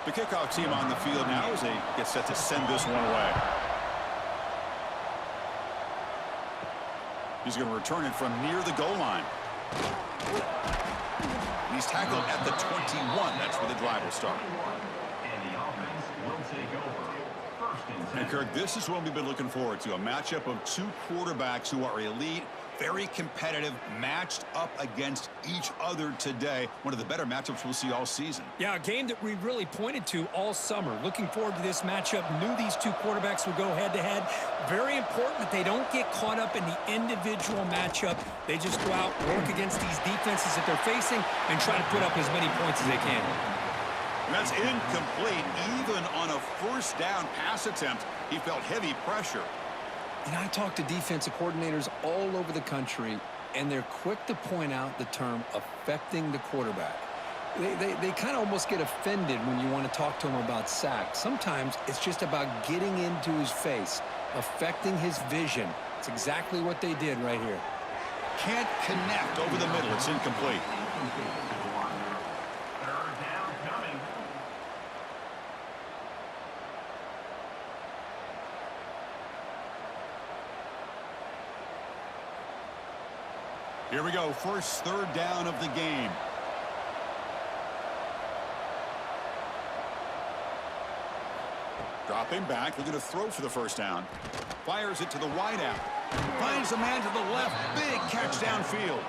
The kickoff team on the field now as they get set to send this one away. He's going to return it from near the goal line. He's tackled at the 21. That's where the drive will start. And the offense will take over. First and 10. And Kirk, this is what we've been looking forward to. A matchup of two quarterbacks who are elite, very competitive, matched up against each other today. One of the better matchups we'll see all season. Yeah, a game that we really pointed to all summer. Looking forward to this matchup. Knew these two quarterbacks would go head-to-head. Very important that they don't get caught up in the individual matchup. They just go out, work against these defenses that they're facing, and try to put up as many points as they can. And that's incomplete. Even on a first down pass attempt, he felt heavy pressure. And I talk to defensive coordinators all over the country, and they're quick to point out the term affecting the quarterback. They kind of almost get offended when you want to talk to them about sacks. Sometimes it's just about getting into his face, affecting his vision. It's exactly what they did right here. Can't connect over the middle. It's incomplete. Here we go, first third down of the game. Dropping back, looking to throw for the first down. Fires it to the wideout. Finds a man to the left, big catch downfield.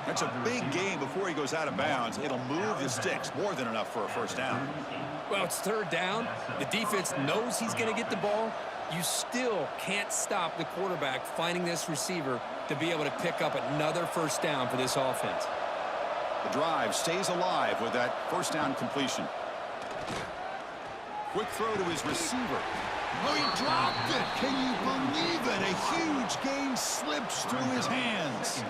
That's a big gain before he goes out of bounds. It'll move the sticks, more than enough for a first down. Well, it's third down. The defense knows he's going to get the ball. You still can't stop the quarterback finding this receiver to be able to pick up another first down for this offense. The drive stays alive with that first down completion. Quick throw to his receiver. Oh, he dropped it. Can you believe it? A huge gain slips through his hands.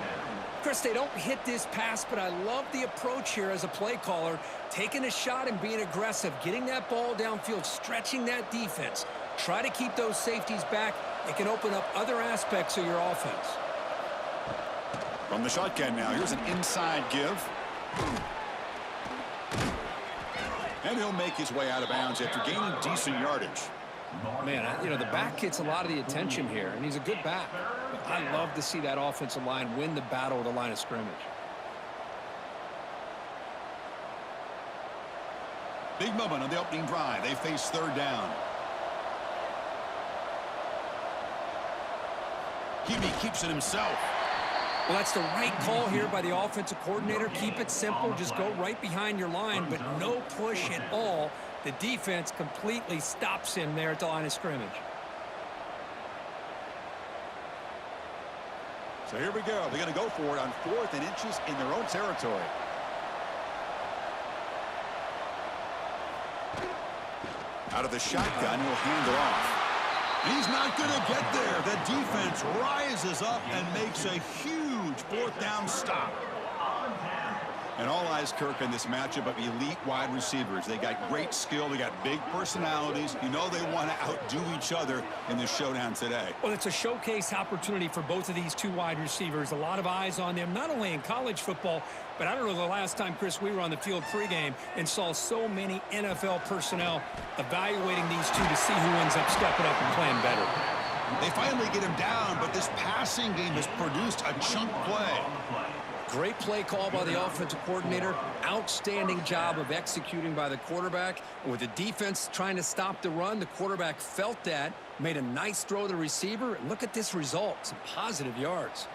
Chris, they don't hit this pass, but I love the approach here as a play caller. Taking a shot and being aggressive, getting that ball downfield, stretching that defense. Try to keep those safeties back. It can open up other aspects of your offense. From the shotgun now, here's an inside give. And he'll make his way out of bounds after gaining decent yardage. Man, you know, the back gets a lot of the attention here, and he's a good back. But I love to see that offensive line win the battle of the line of scrimmage. Big moment on the opening drive. They face third down. Hebe keeps it himself. Well, that's the right call here by the offensive coordinator. Keep it simple. Just go right behind your line, but no push at all. The defense completely stops him there at the line of scrimmage. So here we go. They're going to go for it on 4th and inches in their own territory. Out of the shotgun, he'll hand it off. He's not going to get there. The defense rises up and makes a huge 4th down stop. And all eyes, Kirk, in this matchup of elite wide receivers. They got great skill. They got big personalities. You know they want to outdo each other in this showdown today. Well, it's a showcase opportunity for both of these two wide receivers. A lot of eyes on them, not only in college football, but I don't know the last time, Chris, we were on the field pregame and saw so many NFL personnel evaluating these two to see who ends up stepping up and playing better. They finally get him down, but this passing game has produced a chunk play. Great play call by the offensive coordinator. Outstanding job of executing by the quarterback. And with the defense trying to stop the run, the quarterback felt that, made a nice throw to the receiver. And look at this result, some positive yards.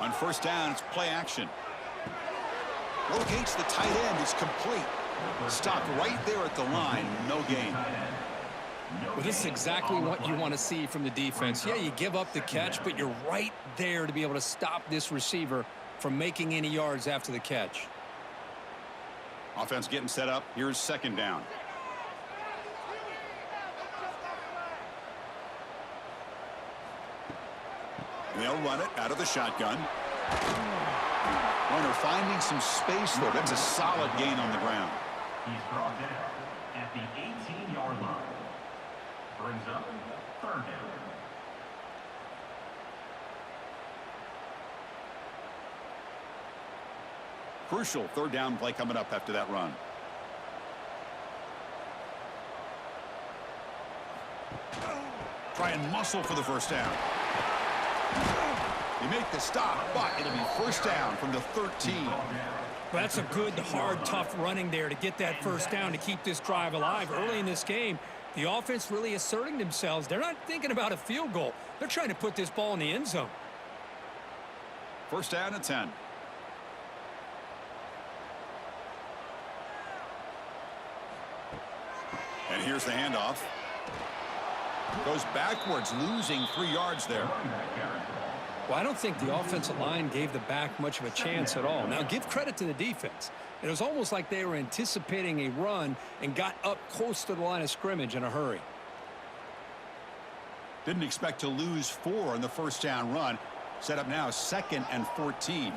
On first down, it's play action. Locates the tight end. It's complete. Stopped right there at the line. No gain. Well, this is exactly what you want to see from the defense. Yeah, you give up the catch, but you're right there to be able to stop this receiver from making any yards after the catch. Offense getting set up. Here's second down. And they'll run it out of the shotgun. Runner finding some space, though. That's a solid gain on the ground. He's brought down at the 18-yard line. Brings up third down. Crucial third down play coming up after that run. Try and muscle for the first down. You make the stop, but it'll be first down from the 13. Well, that's a good, hard, tough running there to get that first down to keep this drive alive. Early in this game, the offense really asserting themselves. They're not thinking about a field goal. They're trying to put this ball in the end zone. First down and 10. And here's the handoff. Goes backwards, losing 3 yards there. Well, I don't think the offensive line gave the back much of a chance at all. Now, give credit to the defense. It was almost like they were anticipating a run and got up close to the line of scrimmage in a hurry. Didn't expect to lose 4 on the first down run. Set up now 2nd and 14.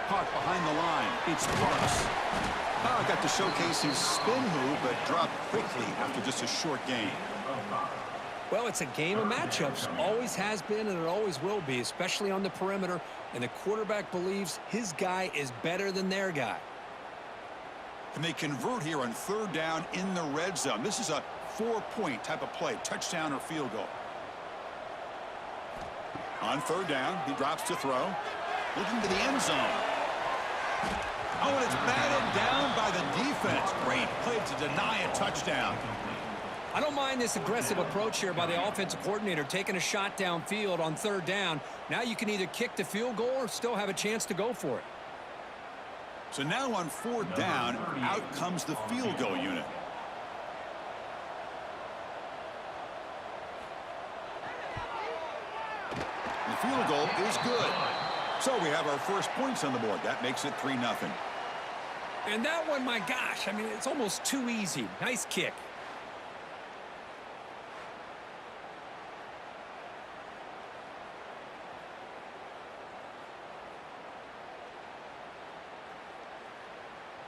Caught behind the line. It's Parks. Got to showcase his spin move, but dropped quickly after just a short gain. Well, it's a game of matchups. Always has been, and it always will be, especially on the perimeter. And the quarterback believes his guy is better than their guy. And they convert here on third down in the red zone. This is a 4-point type of play, touchdown or field goal. On third down, he drops to throw. Looking to the end zone. Oh, and it's batted down by the defense. Great play to deny a touchdown. I don't mind this aggressive approach here by the offensive coordinator, taking a shot downfield on third down. Now you can either kick the field goal or still have a chance to go for it. So now on fourth down, out comes the field goal unit. The field goal is good. So we have our first points on the board. That makes it 3-0. And that one, my gosh, I mean, it's almost too easy. Nice kick.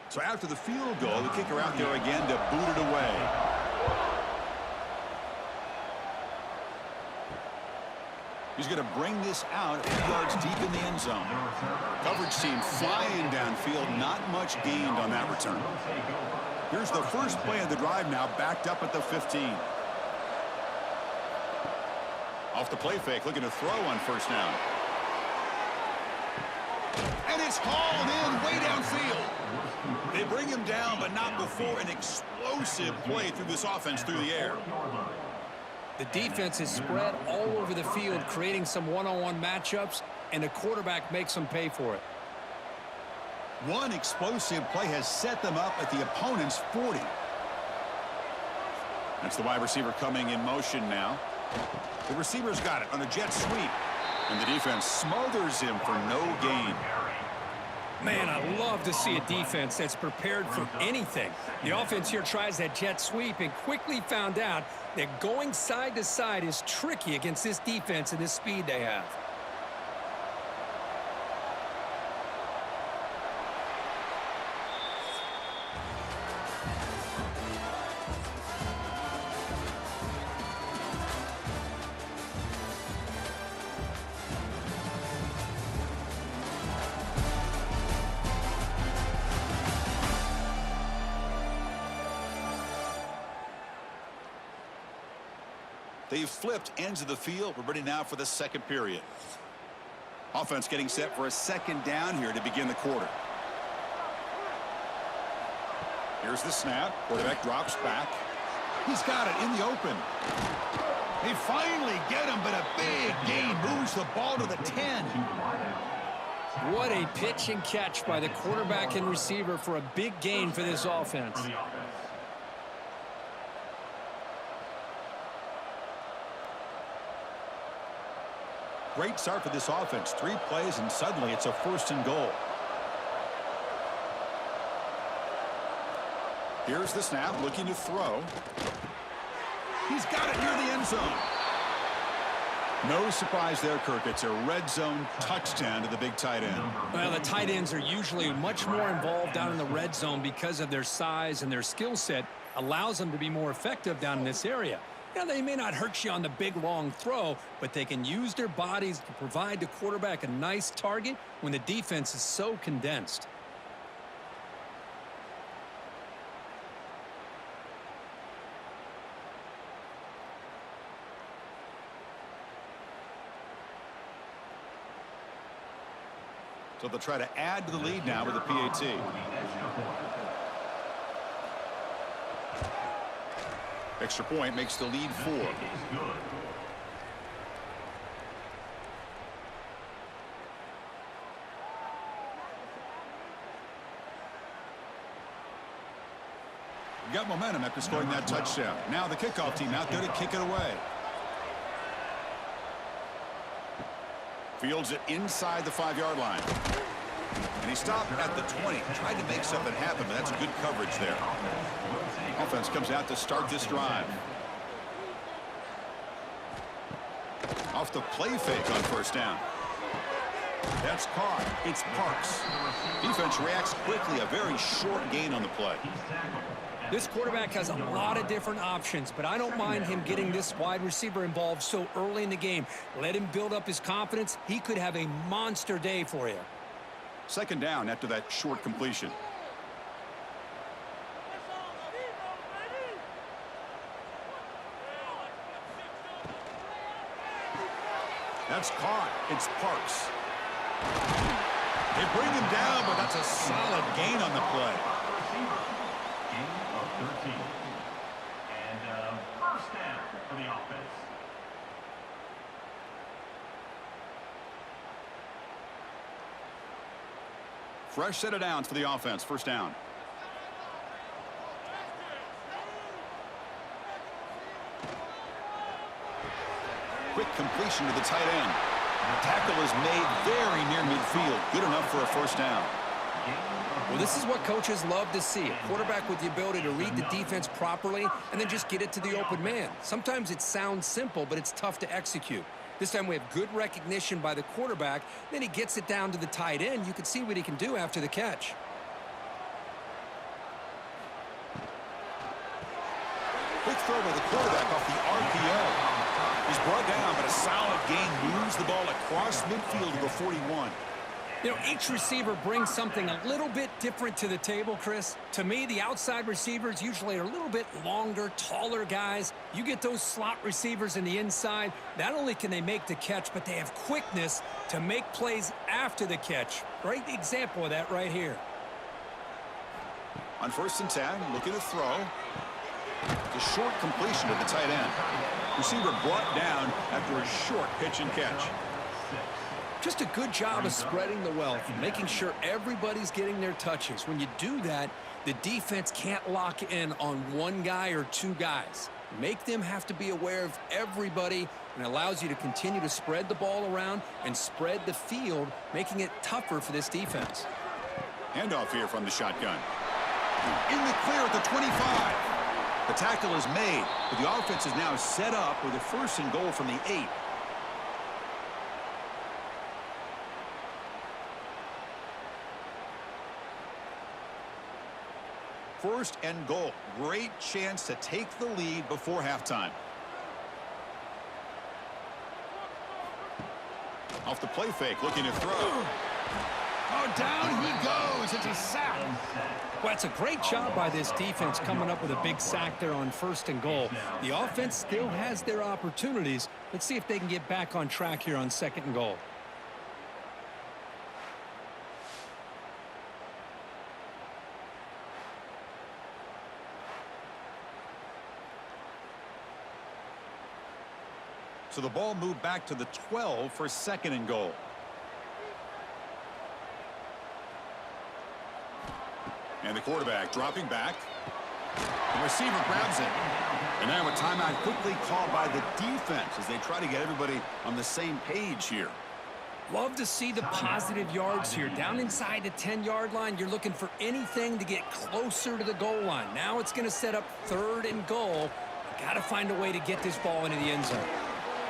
So after the field goal, the kicker out there again to boot it away. He's going to bring this out a few yards deep in the end zone. Coverage team flying downfield, not much gained on that return. Here's the first play of the drive now, backed up at the 15. Off the play fake, looking to throw on first down. And it's hauled in way downfield. They bring him down, but not before an explosive play through this offense through the air. The defense is spread all over the field, creating some one-on-one matchups, and the quarterback makes them pay for it. One explosive play has set them up at the opponent's 40. That's the wide receiver coming in motion now. The receiver's got it on a jet sweep. And the defense smothers him for no gain. Man, I love to see a defense that's prepared for anything. The offense here tries that jet sweep and quickly found out that going side to side is tricky against this defense and this speed they have. They've flipped ends of the field. We're ready now for the second period. Offense getting set for a second down here to begin the quarter. Here's the snap. Quarterback drops back. He's got it in the open. They finally get him, but a big gain moves the ball to the 10. What a pitch and catch by the quarterback and receiver for a big gain for this offense. Great start for this offense. 3 plays, and suddenly it's a 1st and goal. Here's the snap, looking to throw. He's got it near the end zone. No surprise there, Kirk. It's a red zone touchdown to the big tight end. Well, the tight ends are usually much more involved down in the red zone because of their size, and their skill set allows them to be more effective down in this area. Yeah, they may not hurt you on the big, long throw, but they can use their bodies to provide the quarterback a nice target when the defense is so condensed. So they'll try to add to the lead now with the PAT. Extra point makes the lead 4. Got momentum after scoring that touchdown. Now the kickoff team out there to kick it away. Fields it inside the 5-yard line. And he stopped at the 20. Tried to make something happen, but that's good coverage there. Offense comes out to start this drive. Off the play fake on first down. That's caught. It's Parks. Defense reacts quickly. A very short gain on the play. This quarterback has a lot of different options, but I don't mind him getting this wide receiver involved so early in the game. Let him build up his confidence. He could have a monster day for you. Second down after that short completion. That's caught. It's Parks. They bring him down, but that's a solid gain on the play. Gain of 13. And first down for the offense. Fresh set of downs for the offense. First down. Quick completion to the tight end. The tackle is made very near midfield. Good enough for a first down. Well, this is what coaches love to see. A quarterback with the ability to read the defense properly and then just get it to the open man. Sometimes it sounds simple, but it's tough to execute. This time we have good recognition by the quarterback. Then he gets it down to the tight end. You can see what he can do after the catch. Quick throw by the quarterback off the RPO. He's brought down, but a solid gain moves the ball across midfield to the 41. You know, each receiver brings something a little bit different to the table, Chris. To me, the outside receivers usually are a little bit longer, taller guys. You get those slot receivers in the inside, not only can they make the catch, but they have quickness to make plays after the catch. Great example of that right here. On 1st and 10, looking to throw. The short completion to the tight end. Receiver brought down after a short pitch and catch. Just a good job of spreading the wealth and making sure everybody's getting their touches. When you do that, the defense can't lock in on one guy or two guys. Make them have to be aware of everybody, and allows you to continue to spread the ball around and spread the field, making it tougher for this defense. Handoff here from the shotgun. In the clear at the 25. The tackle is made, but the offense is now set up with a 1st and goal from the 8. First and goal. Great chance to take the lead before halftime. Off the play fake, looking to throw. Oh, down he goes. It's a sack. Well, it's a great job by this defense coming up with a big sack there on 1st and goal. The offense still has their opportunities. Let's see if they can get back on track here on 2nd and goal. So the ball moved back to the 12 for 2nd and goal. And the quarterback dropping back. The receiver grabs it. And now a timeout quickly called by the defense as they try to get everybody on the same page here. Love to see the positive yards here. Down inside the 10-yard line, you're looking for anything to get closer to the goal line. Now it's going to set up 3rd and goal. Got to find a way to get this ball into the end zone.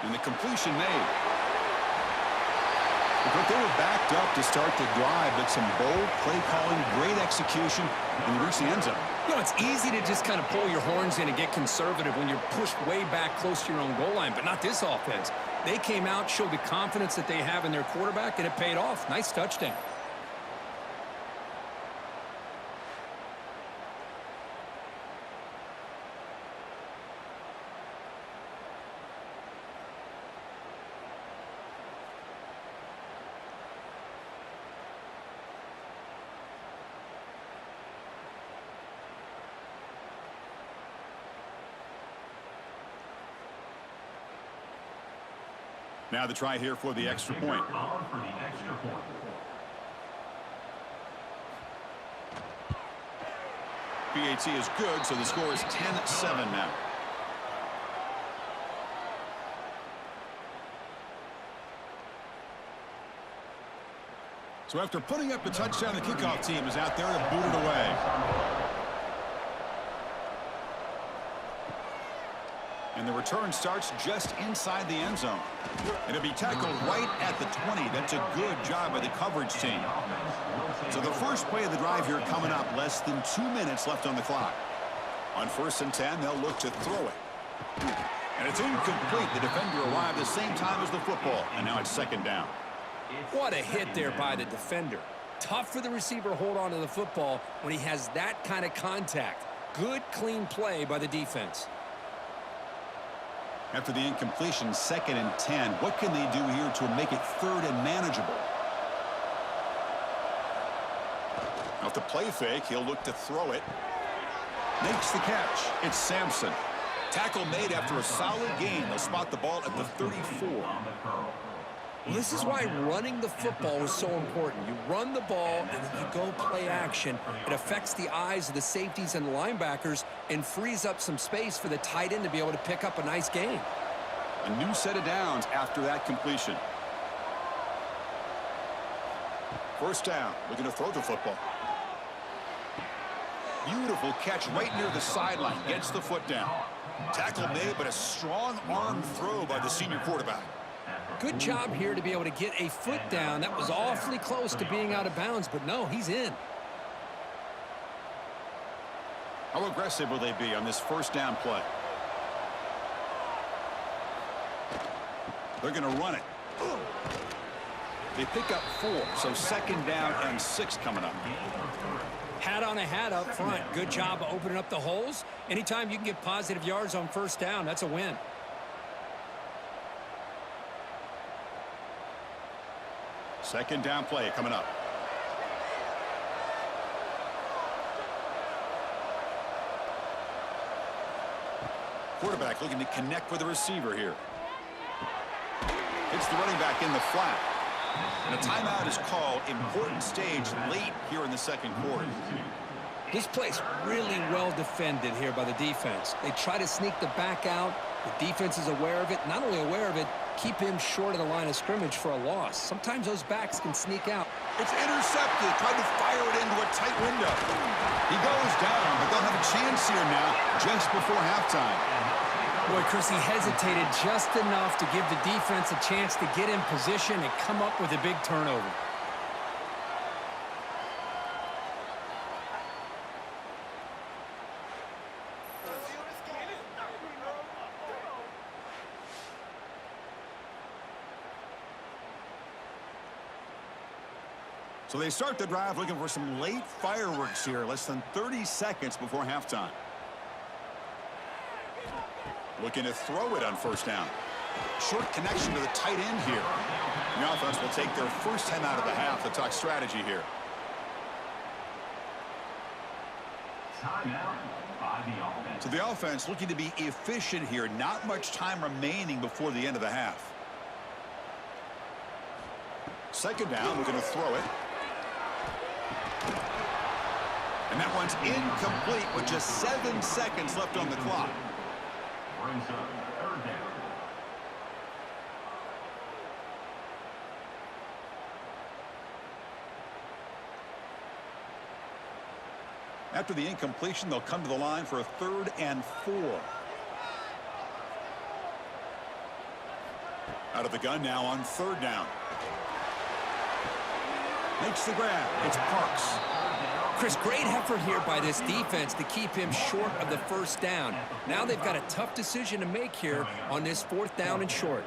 And the completion made. But they were backed up to start the drive, but some bold play calling, great execution, and they reached the end zone. You know, it's easy to just kind of pull your horns in and get conservative when you're pushed way back close to your own goal line, but not this offense. They came out, showed the confidence that they have in their quarterback, and it paid off. Nice touchdown. Now the try here for the extra point. PAT is good, so the score is 10-7 now. So after putting up a touchdown, the kickoff team is out there to boot it away. And the return starts just inside the end zone. And it'll be tackled right at the 20. That's a good job by the coverage team. So the first play of the drive here coming up. Less than 2 minutes left on the clock. On 1st and 10, they'll look to throw it. And it's incomplete. The defender arrived the same time as the football. And now it's 2nd down. What a hit there by the defender. Tough for the receiver to hold on to the football when he has that kind of contact. Good, clean play by the defense. After the incompletion, 2nd and 10. What can they do here to make it 3rd and manageable? Off the play fake, he'll look to throw it. Makes the catch. It's Sampson. Tackle made after a solid gain. They'll spot the ball at the 34. Well, this is why running the football is so important. You run the ball, and then you go play action. It affects the eyes of the safeties and the linebackers and frees up some space for the tight end to be able to pick up a nice gain. A new set of downs after that completion. 1st down. Looking to throw the football. Beautiful catch right near the sideline. Gets the foot down. Tackle made, but a strong arm throw by the senior quarterback. Good job here to be able to get a foot down. That was awfully close to being out of bounds, but no, he's in. How aggressive will they be on this 1st down play? They're going to run it. They pick up 4, so 2nd down and 6 coming up. Hat on a hat up front. Good job of opening up the holes. Anytime you can get positive yards on 1st down, that's a win. Second down play coming up. Quarterback looking to connect with the receiver here. Hits the running back in the flat. And a timeout is called. Important stage late here in the 2nd quarter. This play's really well defended here by the defense. They try to sneak the back out. The defense is aware of it. Not only aware of it, keep him short of the line of scrimmage for a loss. Sometimes those backs can sneak out. It's intercepted. Tried to fire it into a tight window. He goes down, but they'll have a chance here now just before halftime. Boy, Chris, he hesitated just enough to give the defense a chance to get in position and come up with a big turnover. So they start the drive looking for some late fireworks here, less than 30 seconds before halftime. Looking to throw it on 1st down. Short connection to the tight end here. The offense will take their first time out of the half to talk strategy here. Timeout by the offense. So the offense looking to be efficient here. Not much time remaining before the end of the half. 2nd down, looking to throw it. And that one's incomplete with just 7 seconds left on the clock. Brings up 3rd down. After the incompletion, they'll come to the line for a 3rd and 4. Out of the gun now on 3rd down. Makes the grab. It's Parks. Chris, great effort here by this defense to keep him short of the first down. Now they've got a tough decision to make here on this 4th down and short.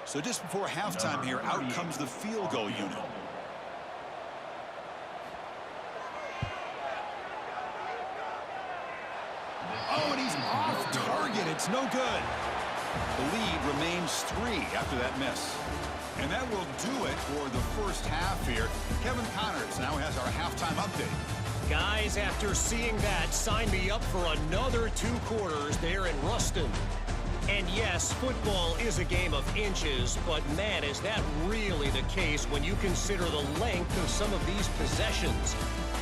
So just before halftime here, out comes the field goal unit. Oh, and he's off target. It's no good. The lead remains 3 after that miss. And that will do it for the first half here. Kevin Connors now has our halftime update. Guys, after seeing that, sign me up for another 2 quarters there in Ruston. And yes, football is a game of inches, but man, is that really the case when you consider the length of some of these possessions.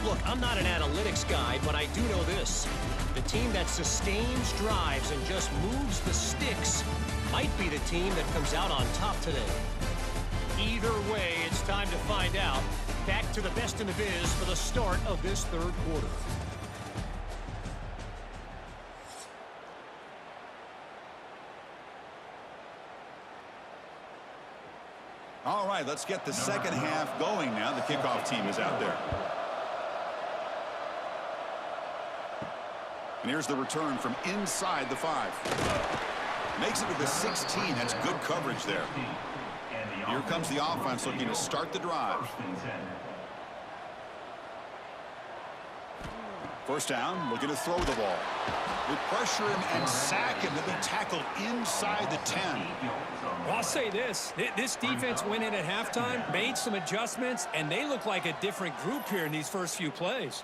Look, I'm not an analytics guy, but I do know this. The team that sustains drives and just moves the sticks might be the team that comes out on top today. Either way, it's time to find out. Back to the best in the biz for the start of this 3rd quarter. All right, let's get the second half going now. The kickoff team is out there. And here's the return from inside the 5. Makes it to the 16. That's good coverage there. Here comes the offense looking to start the drive. First down, looking to throw the ball. With pressure and sack him, to be tackled inside the 10. Well, I'll say this. This defense went in at halftime, made some adjustments, and they look like a different group here in these first few plays.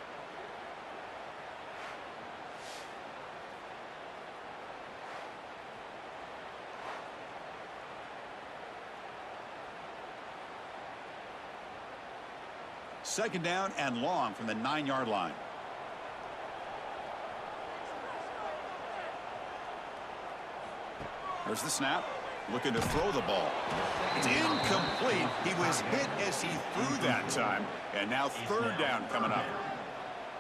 Second down and long from the 9-yard line. There's the snap. Looking to throw the ball. It's incomplete. He was hit as he threw that time. And now 3rd down coming up.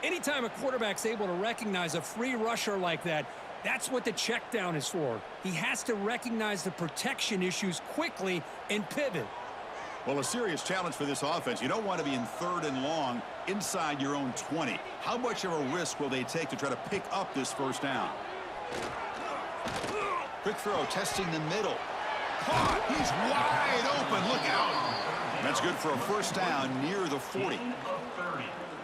Anytime a quarterback's able to recognize a free rusher like that, that's what the check down is for. He has to recognize the protection issues quickly and pivot. Well, a serious challenge for this offense. You don't want to be in 3rd and long inside your own 20. How much of a risk will they take to try to pick up this first down? Quick throw, testing the middle. Caught. He's wide open. Look out. That's good for a first down near the 40.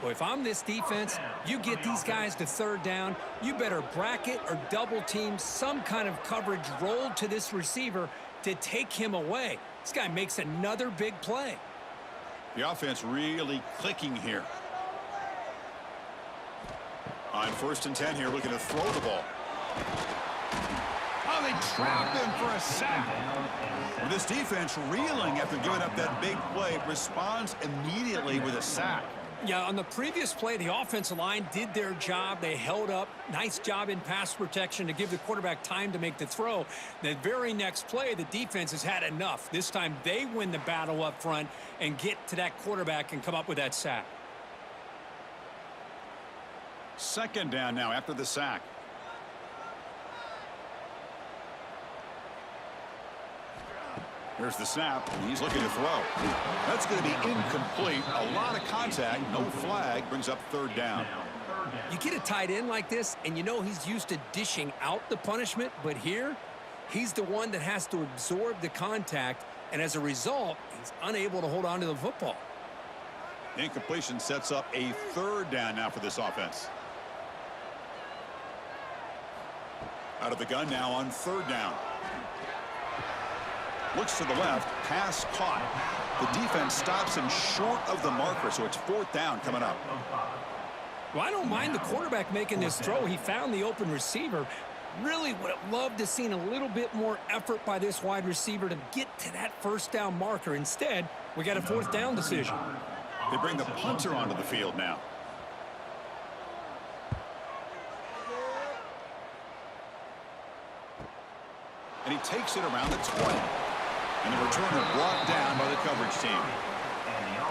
Well, if I'm this defense, you get these guys to 3rd down, you better bracket or double team some kind of coverage rolled to this receiver to take him away. This guy makes another big play. The offense really clicking here. On 1st and 10 here, looking to throw the ball. Oh, they trap him for a sack. Well, this defense reeling after giving up that big play, responds immediately with a sack. Yeah, on the previous play, the offensive line did their job. They held up. Nice job in pass protection to give the quarterback time to make the throw. The very next play, the defense has had enough. This time, they win the battle up front and get to that quarterback and come up with that sack. Second down now after the sack. Here's the snap. He's looking to throw. That's going to be incomplete. A lot of contact. No flag. Brings up 3rd down. You get a tight end like this, and you know he's used to dishing out the punishment, but here, he's the one that has to absorb the contact, and as a result, he's unable to hold on to the football. Incompletion sets up a 3rd down now for this offense. Out of the gun now on 3rd down. Looks to the left, pass caught. The defense stops him short of the marker, so it's 4th down coming up. Well, I don't mind the quarterback making this throw. He found the open receiver. Really would have loved to seen a little bit more effort by this wide receiver to get to that 1st down marker. Instead, we got a 4th down decision. They bring the punter onto the field now. And he takes it around the 20. And the returner brought down by the coverage team.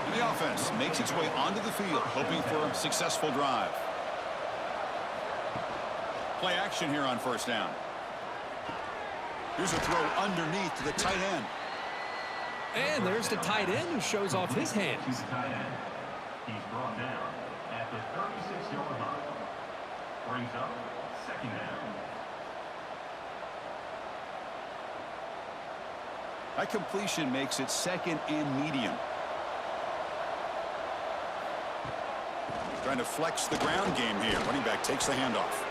And the offense makes its way onto the field, hoping for a successful drive. Play action here on 1st down. Here's a throw underneath to the tight end. And there's the tight end who shows off his hands. He's brought down at the 36-yard line. Brings up second down. That completion makes it second and medium. Trying to flex the ground game here. Running back takes the handoff.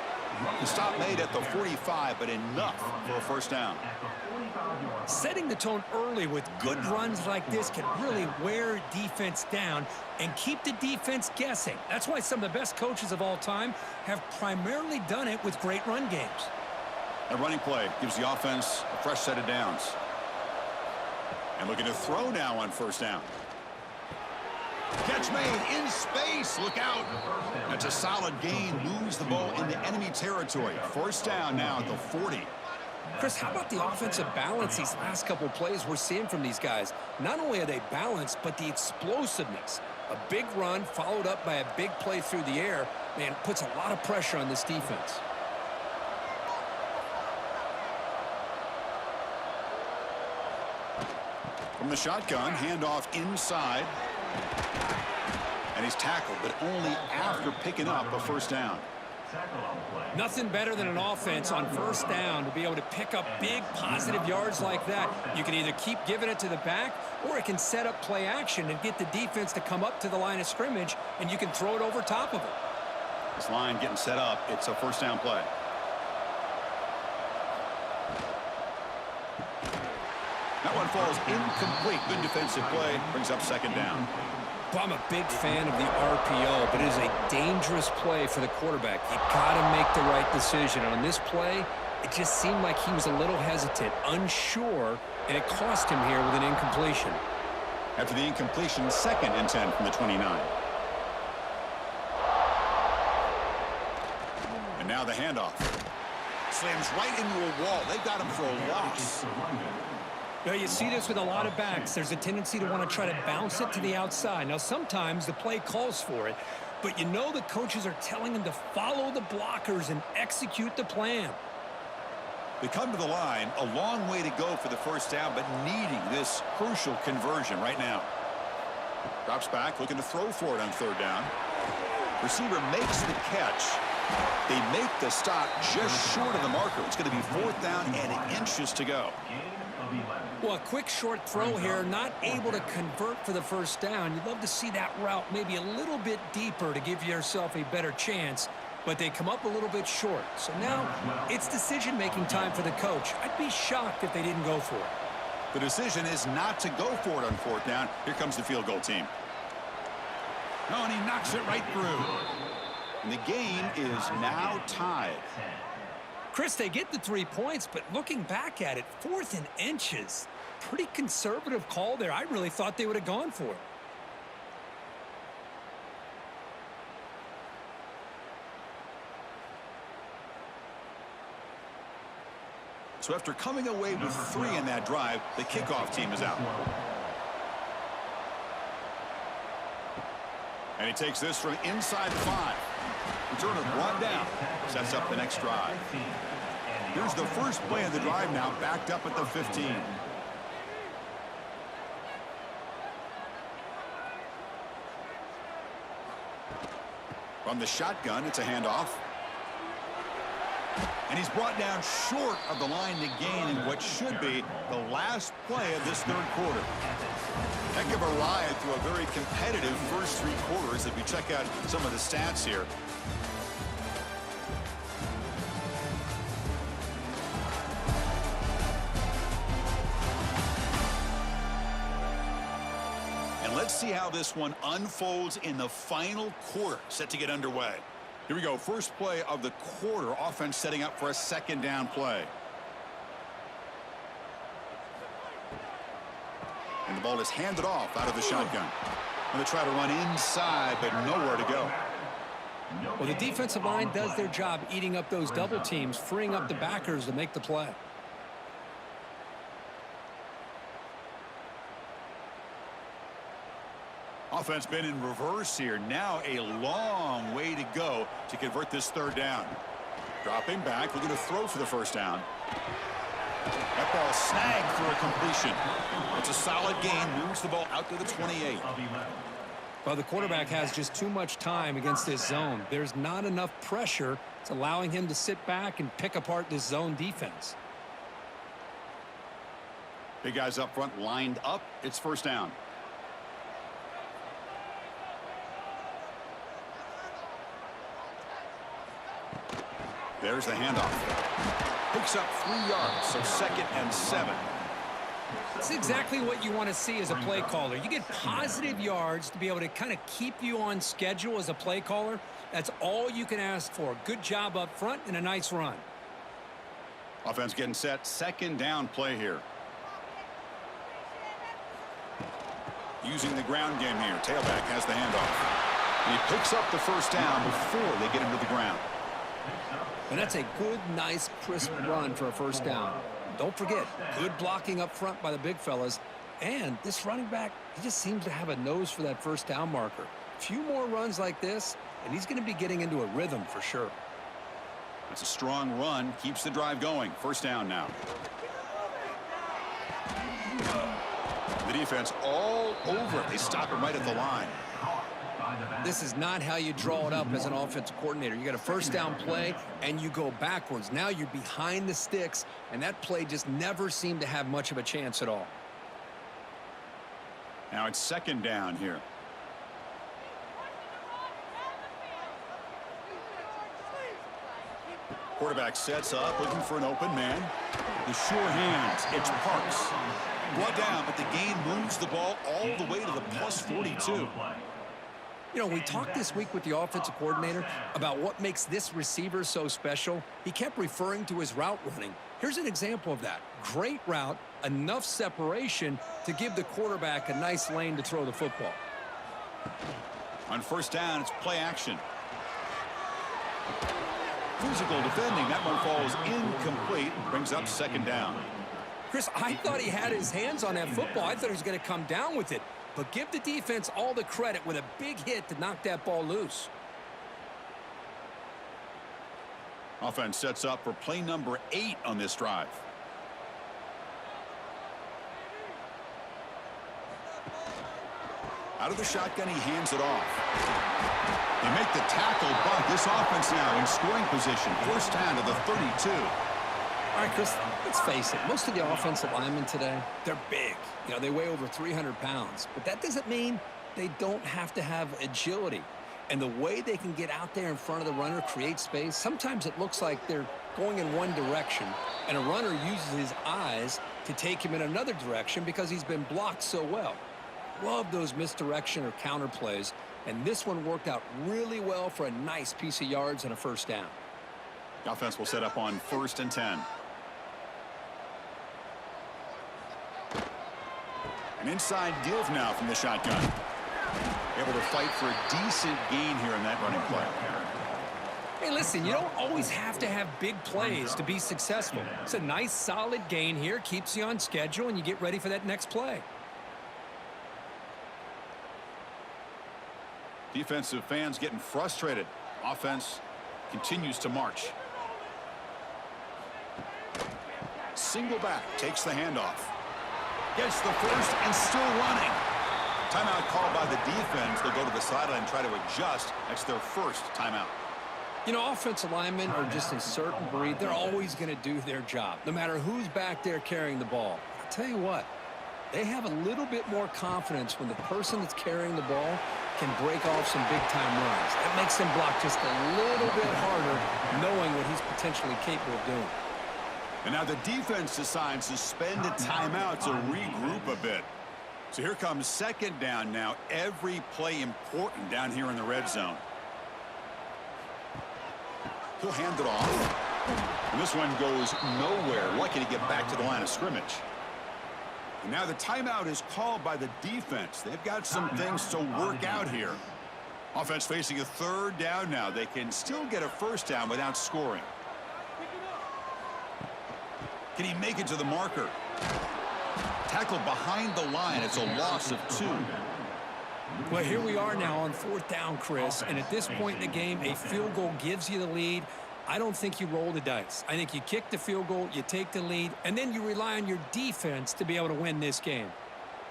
The stop made at the 45, but enough for a first down. Setting the tone early with good runs like this can really wear defense down and keep the defense guessing. That's why some of the best coaches of all time have primarily done it with great run games. A running play gives the offense a fresh set of downs. And looking to throw now on first down. Catch made in space. Look out. That's a solid gain. Moves the ball into enemy territory. First down now at the 40. Chris, how about the offensive balance these last couple of plays we're seeing from these guys? Not only are they balanced, but the explosiveness. A big run followed up by a big play through the air, man, puts a lot of pressure on this defense. From the shotgun, handoff inside. And he's tackled, but only after picking up a first down. Nothing better than an offense on first down to be able to pick up big positive yards like that. You can either keep giving it to the back, or it can set up play action and get the defense to come up to the line of scrimmage, and you can throw it over top of it. This line getting set up. It's a first down play. That one falls incomplete. Good defensive play. Brings up second down. Well, I'm a big fan of the RPO, but it is a dangerous play for the quarterback. You got to make the right decision. And on this play, it just seemed like he was a little hesitant, unsure, and it cost him here with an incompletion. After the incompletion, 2nd and 10 from the 29. And now the handoff. Slams right into a wall. They got him for a loss. Now, you see this with a lot of backs. There's a tendency to want to try to bounce it to the outside. Now, sometimes the play calls for it, but you know the coaches are telling them to follow the blockers and execute the plan. They come to the line, a long way to go for the first down, but needing this crucial conversion right now. Drops back, looking to throw for it on third down. Receiver makes the catch. They make the stop just short of the marker. It's going to be fourth down and inches to go. Well, a quick short throw here, not able to convert for the first down. You'd love to see that route maybe a little bit deeper to give yourself a better chance, but they come up a little bit short. So now it's decision-making time for the coach. I'd be shocked if they didn't go for it. The decision is not to go for it on fourth down. Here comes the field goal team. Oh, and he knocks it right through. And the game is now tied. Chris, they get the 3 points, but looking back at it, 4th and inches. Pretty conservative call there. I really thought they would have gone for it. So after coming away with 3 in that drive, the kickoff team is out. And he takes this from inside the 5. Returner brought down. Sets up the next drive. Here's the first play of the drive now, backed up at the 15. From the shotgun, it's a handoff. And he's brought down short of the line to gain in what should be the last play of this third quarter. Heck of a ride through a very competitive first 3 quarters if you check out some of the stats here. And let's see how this one unfolds in the final quarter, set to get underway. Here we go, first play of the quarter, offense setting up for a second down play. And the ball is handed off out of the shotgun. And they try to run inside, but nowhere to go. Well, the defensive line does their job eating up those double teams, freeing up the backers to make the play. Offense been in reverse here. Now a long way to go to convert this third down. Dropping back, looking to throw for the first down. That ball snagged for a completion. It's a solid gain, moves the ball out to the 28. Well, the quarterback has just too much time against this zone. There's not enough pressure. It's allowing him to sit back and pick apart this zone defense. Big guys up front lined up. It's first down. There's the handoff. Picks up 3 yards, so 2nd and 7. It's exactly what you want to see as a play caller. You get positive yards to be able to kind of keep you on schedule as a play caller. That's all you can ask for. Good job up front and a nice run. Offense getting set. 2nd down play here. Using the ground game here. Tailback has the handoff. And he picks up the first down before they get him to the ground. And that's a good, nice, crisp run for a first down. Don't forget, good blocking up front by the big fellas. And this running back, he just seems to have a nose for that first down marker. A few more runs like this, and he's going to be getting into a rhythm for sure. That's a strong run. Keeps the drive going. First down now. The defense all over it. They stop him right at the line. This is not how you draw it up as an offensive coordinator. You got a first down play, and you go backwards. Now you're behind the sticks, and that play just never seemed to have much of a chance at all. Now it's 2nd down here. Quarterback sets up, looking for an open man. The sure hands. It's Parks. Brought down, but the gain moves the ball all the way to the plus 42. You know, we talked this week with the offensive coordinator about what makes this receiver so special. He kept referring to his route running. Here's an example of that. Great route, enough separation to give the quarterback a nice lane to throw the football. On first down, it's play action. Physical defending. That one falls incomplete. Brings up 2nd down. Chris, I thought he had his hands on that football. I thought he was going to come down with it. But give the defense all the credit with a big hit to knock that ball loose. Offense sets up for play number 8 on this drive. Out of the shotgun, he hands it off. They make the tackle, but this offense now in scoring position. First down to the 32. All right, Chris, let's face it. Most of the offensive linemen today, they're big. You know, they weigh over 300 pounds. But that doesn't mean they don't have to have agility. And the way they can get out there in front of the runner, create space, sometimes it looks like they're going in one direction, and a runner uses his eyes to take him in another direction because he's been blocked so well. Love those misdirection or counter plays, and this one worked out really well for a nice piece of yards and a first down. The offense will set up on 1st and 10. An inside give now from the shotgun. Able to fight for a decent gain here in that running play. Hey, listen, you don't always have to have big plays to be successful. It's a nice, solid gain here, keeps you on schedule, and you get ready for that next play. Defensive fans getting frustrated. Offense continues to march. Single back, takes the handoff. Gets the first and still running. Timeout called by the defense. They'll go to the sideline and try to adjust. That's their first timeout. You know, offensive linemen are just a certain breed. They're always going to do their job, no matter who's back there carrying the ball. I'll tell you what, they have a little bit more confidence when the person that's carrying the ball can break off some big-time runs. That makes them block just a little bit harder, knowing what he's potentially capable of doing. And now the defense decides to spend a timeout to regroup a bit. So here comes 2nd down now. Every play important down here in the red zone. He'll hand it off. And this one goes nowhere. Lucky to get back to the line of scrimmage. And now the timeout is called by the defense. They've got some things to work out here. Offense facing a 3rd down now. They can still get a first down without scoring. Can he make it to the marker? Tackled behind the line. It's a loss of 2. Well, here we are now on 4th down, Chris. And at this point in the game, a field goal gives you the lead. I don't think you roll the dice. I think you kick the field goal, you take the lead, and then you rely on your defense to be able to win this game.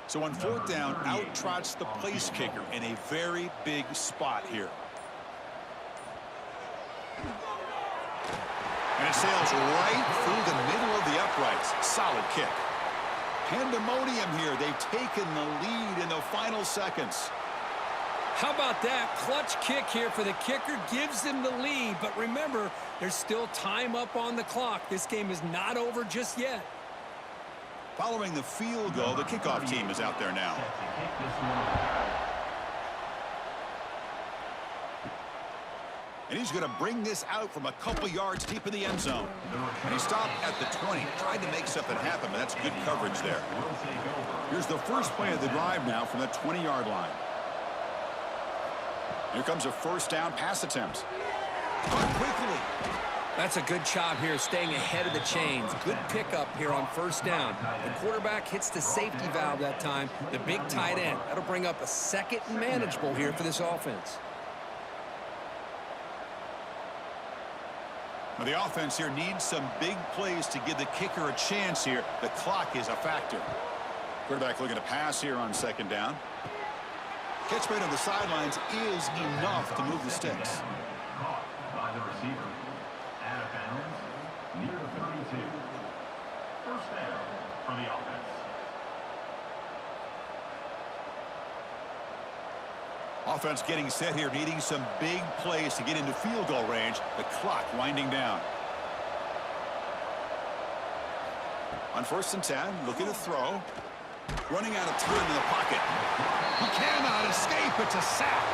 So on fourth down, out trots the place kicker in a very big spot here. And it sails right through the middle of the uprights. Solid kick. Pandemonium here. They've taken the lead in the final seconds. How about that? Clutch kick here for the kicker. Gives them the lead. But remember, there's still time up on the clock. This game is not over just yet. Following the field goal, the kickoff team is out there now. And he's going to bring this out from a couple yards deep in the end zone. And he stopped at the 20. Tried to make something happen, but that's good coverage there. Here's the first play of the drive now from the 20-yard line. Here comes a first down pass attempt. Caught quickly. That's a good job here, staying ahead of the chains. Good pickup here on first down. The quarterback hits the safety valve that time, the big tight end. That'll bring up a second and manageable here for this offense. Well, the offense here needs some big plays to give the kicker a chance here. The clock is a factor. Quarterback looking to pass here on second down. Catch made on the sidelines is enough to move the sticks. Caught by the receiver. Out of bounds near the 32. First down for the offense. Offense getting set here, needing some big plays to get into field goal range. The clock winding down. On first and 10, looking to throw. Running out of time in the pocket. He cannot escape. It's a sack.